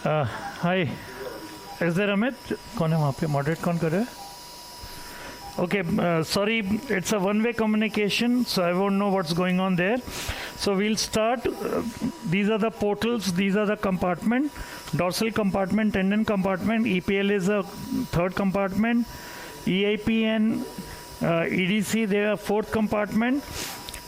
Hi. Is there Amit? कौन है वहाँ पे? Moderate कौन कर रहा है? Okay, sorry, it's a one-way communication, so I won't know what's going on there. So we'll start. These are the portals, these are the compartment. Dorsal compartment, tendon compartment. EPL is a third compartment. EIP and EDC, they are fourth compartment.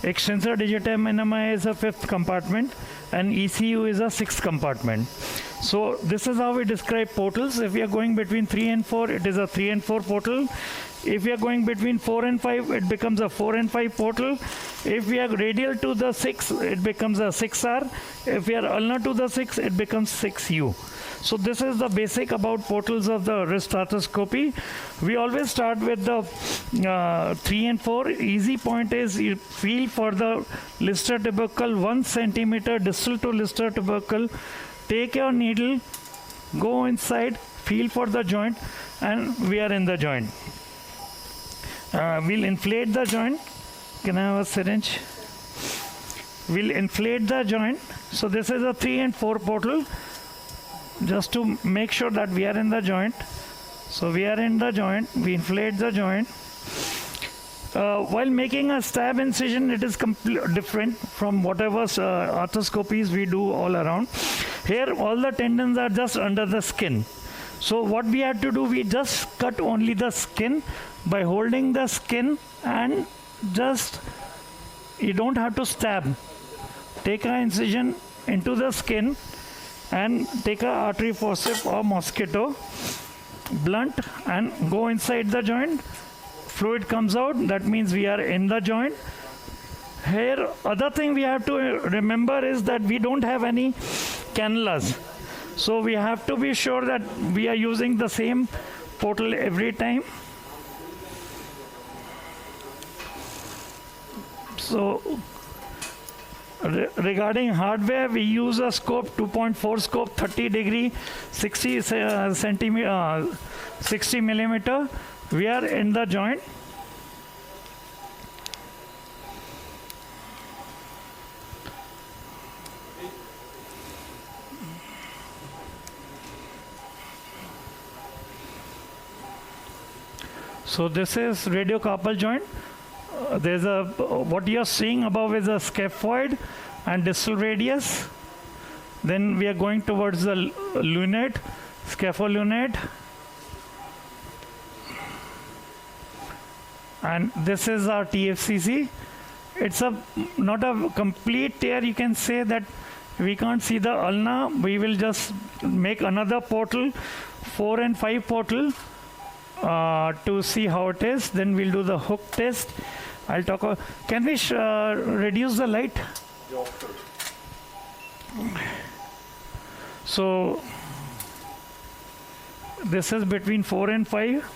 Extensor digita minima is a fifth compartment. And ECU is a sixth compartment. So this is how we describe portals. If we are going between 3 and 4, it is a 3 and 4 portal. If we are going between 4 and 5, it becomes a 4 and 5 portal. If we are radial to the 6, it becomes a 6R. If we are ulnar to the 6, it becomes 6U. So this is the basic about portals of the wrist arthroscopy. We always start with the 3 and 4. Easy point is you feel for the lister tubercle 1 centimeter distal to lister tubercle. Take your needle, go inside, feel for the joint, and we are in the joint. We'll inflate the joint. Can I have a syringe? We'll inflate the joint. So this is a 3 and 4 portal. Just to make sure that we are in the joint. So we are in the joint, we inflate the joint. While making a stab incision, it is different from whatever arthroscopies we do all around. Here, all the tendons are just under the skin. So what we have to do, we just cut only the skin by holding the skin and just, you don't have to stab. Take an incision into the skin and take a artery forceps or mosquito, blunt, and go inside the joint. Fluid comes out, that means we are in the joint. Here, other thing we have to remember is that we don't have any cannulas. So we have to be sure that we are using the same portal every time. So regarding hardware, we use a scope, 2.4 scope, 30 degree, 60 millimeter. We are in the joint. So this is radiocarpal joint. There's a, what you're seeing above is a scaphoid and distal radius. Then we are going towards the lunate, scapholunate. And this is our TFCC. It's not a complete tear. You can say that we can't see the ulna. We will just make another portal, 4 and 5 portal, to see how it is. Then we'll do the hook test. I'll talk about, can we reduce the light? So this is between 4 and 5.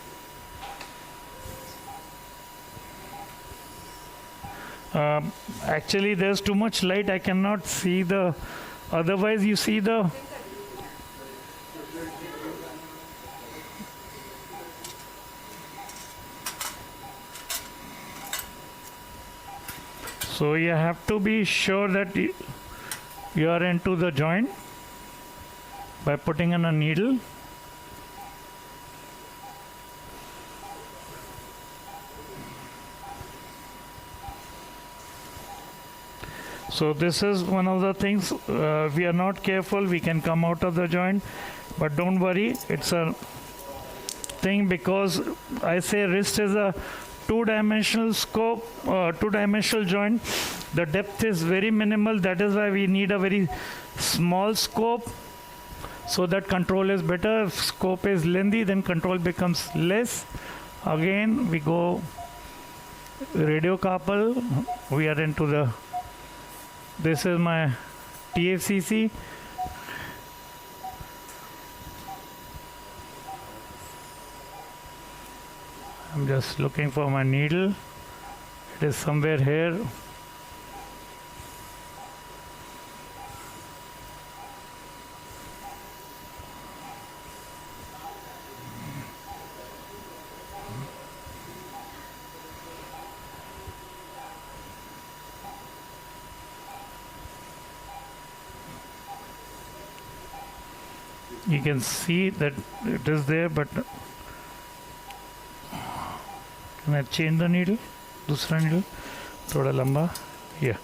Actually there's too much light, I cannot see the, otherwise you see the, so you have to be sure that you are into the joint by putting in a needle. So this is one of the things, if we are not careful, we can come out of the joint, but don't worry, it's a thing because I say wrist is a two-dimensional scope, two-dimensional joint. The depth is very minimal, that is why we need a very small scope so that control is better. If scope is lengthy, then control becomes less. Again, we go radiocarpal, we are into the, this is my TFCC. I'm just looking for my needle. It is somewhere here. You can see that it is there, but can I change the needle? दूसरा needle थोड़ा लंबा. Yeah.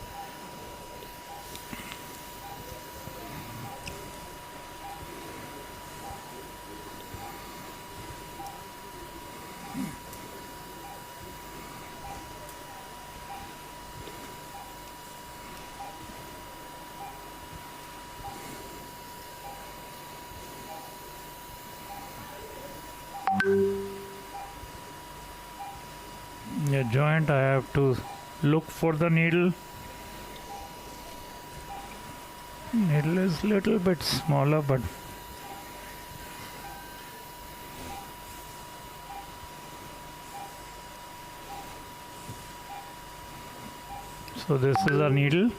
The joint, I have to look for the needle. Needle is little bit smaller, but so this is our needle.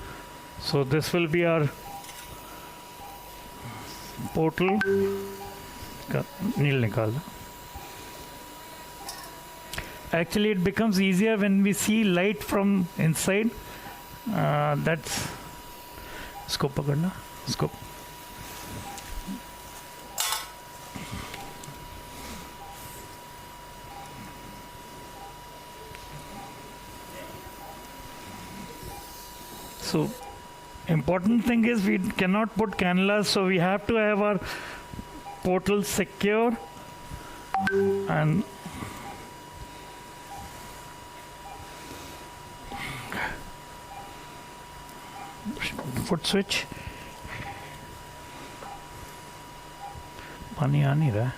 So this will be our portal. Needle निकाल दो. Actually, it becomes easier when we see light from inside. That's इसको पकड़ना, इसको. So, important thing is we cannot put cannulas, so we have to have our portal secure and foot switch. पानी आ नहीं रहा.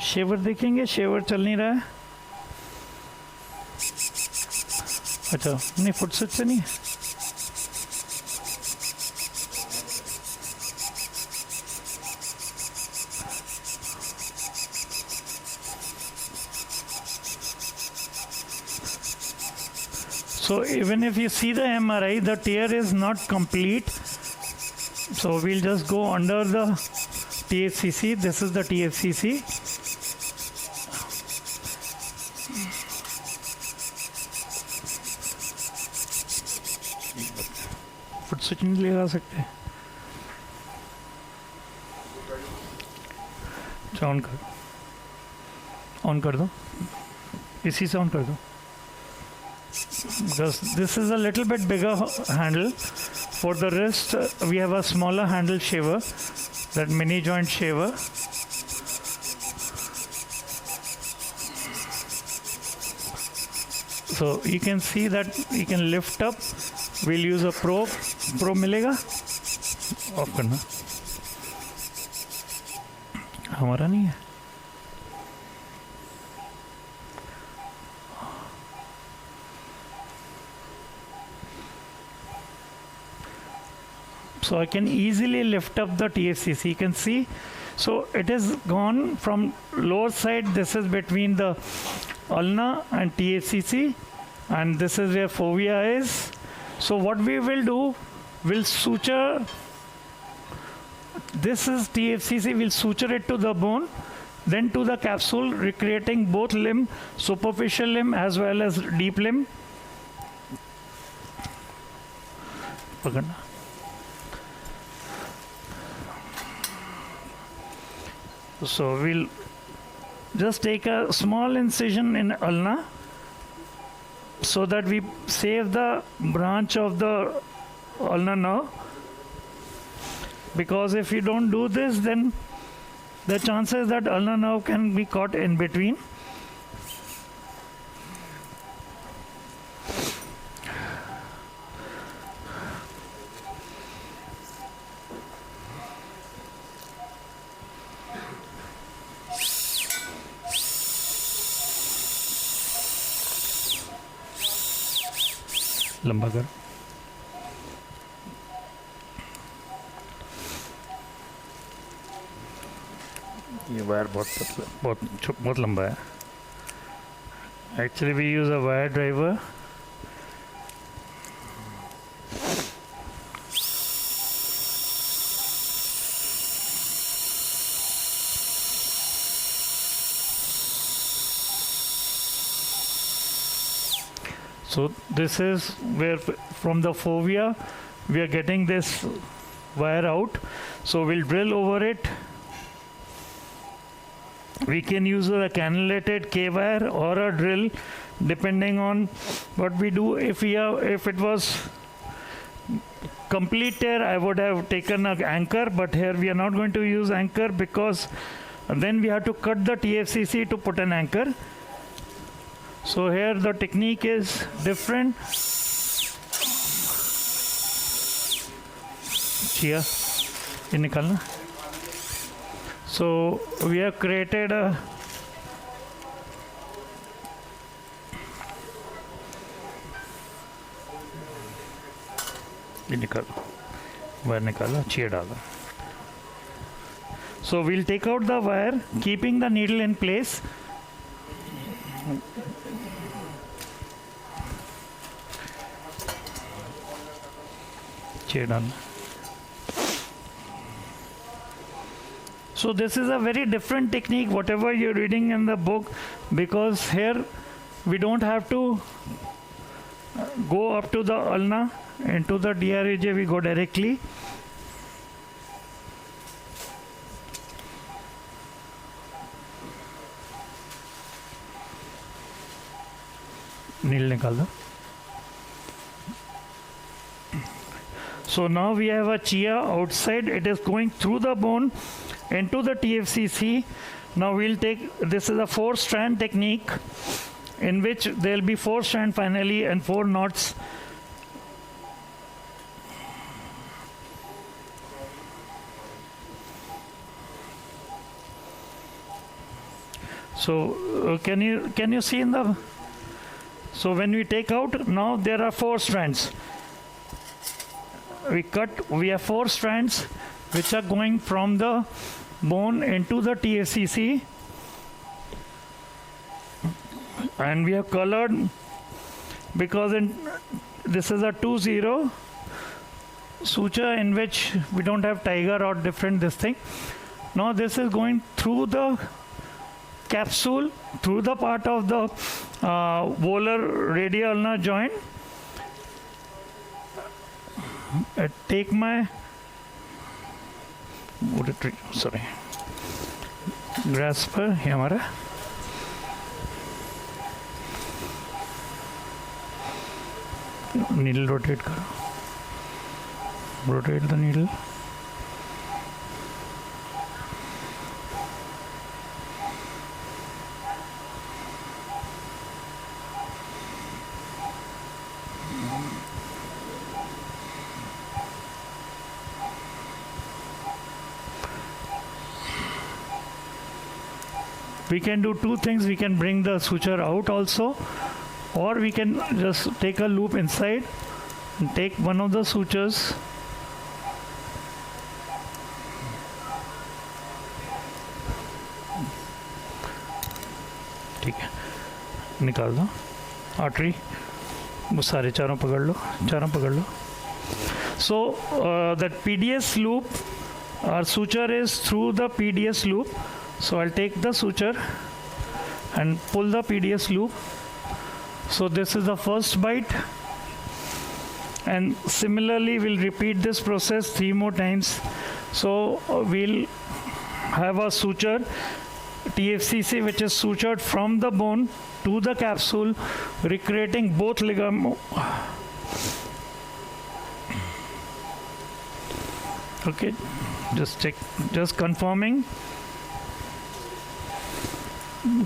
Shaver देखेंगे, shaver चल नहीं रहा है. अच्छा नहीं, फुट स्विच से नहीं. So even if you see the MRI, the tear is not complete. So we'll just go under the TFCC. This is the TFCC. Foot switch नहीं लगा सकते. ऑन कर दो, इसी से ऑन कर दो. Because this is a little bit bigger handle. For the wrist, we have a smaller handle shaver, that mini joint shaver. So you can see that you can lift up. We'll use a probe. Probe मिलेगा? Off करना. हमारा नहीं है. So I can easily lift up the TFCC. You can see, so it is gone from lower side. This is between the ulna and TFCC, and this is where fovea is. So what we will do, we'll suture. This is TFCC. We'll suture it to the bone, then to the capsule, recreating both limb, superficial limb as well as deep limb. पकड़ना. So we'll just take a small incision in ulna so that we save the branch of the ulnar nerve, because if you don't do this, then the chances that ulnar nerve can be caught in between. लंबा कर. ये wire बहुत लंबा है. Actually we use a wire driver. So this is where from the fovea we are getting this wire out. So we'll drill over it. We can use a cannulated K-wire or a drill depending on what we do. If it was complete tear, I would have taken an anchor, but here we are not going to use anchor because then we have to cut the TFCC to put an anchor. So here the technique is different. Chia, ये निकालना. So we have created a wire निकाला, chia डाला. So we'll take out the wire, keeping the needle in place. Chia डालना. So this is a very different technique, whatever you're reading in the book, because here we don't have to go up to the ulna. Into the DRUJ we go directly. Needle निकाल दो. So now we have a chia outside. It is going through the bone into the TFCC. Now we'll take, this is a 4-strand technique in which there will be 4 strands finally and 4 knots. So can you see in the, so when we take out, now there are 4 strands. We cut, we have 4 strands which are going from the bone into the TFCC, and we have colored because this is a 2-0 suture in which we don't have tiger or different this thing. Now this is going through the capsule, through the part of the volar radial ulnar joint. I take my grasper ये हमारा needle rotate करो, rotate the needle. We can do 2 things. We can bring the suture out also, or we can just take a loop inside and take one of the sutures. ठीक है, निकाल दो artery, वो सारे चारों पकड़ लो. So that PDS loop, our suture is through the PDS loop. So I'll take the suture and pull the PDS loop. So this is the first bite, and similarly we'll repeat this process 3 more times. So we'll have a suture TFCC which is sutured from the bone to the capsule, recreating both ligaments. Okay, just check, just confirming.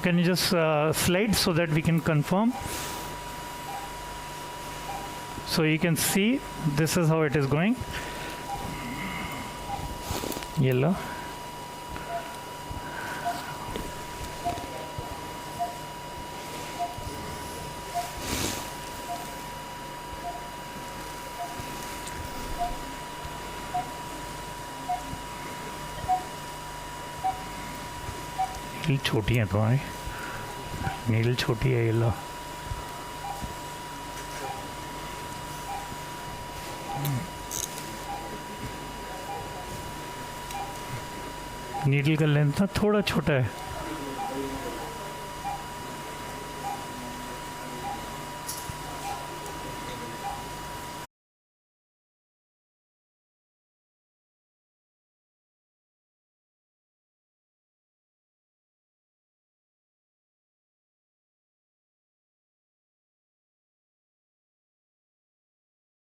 Can you just slide so that we can confirm? So you can see this is how it is going. Yellow. Needle छोटी है तुम्हारी, needle छोटी है ये लो. Needle का length ना थोड़ा छोटा है.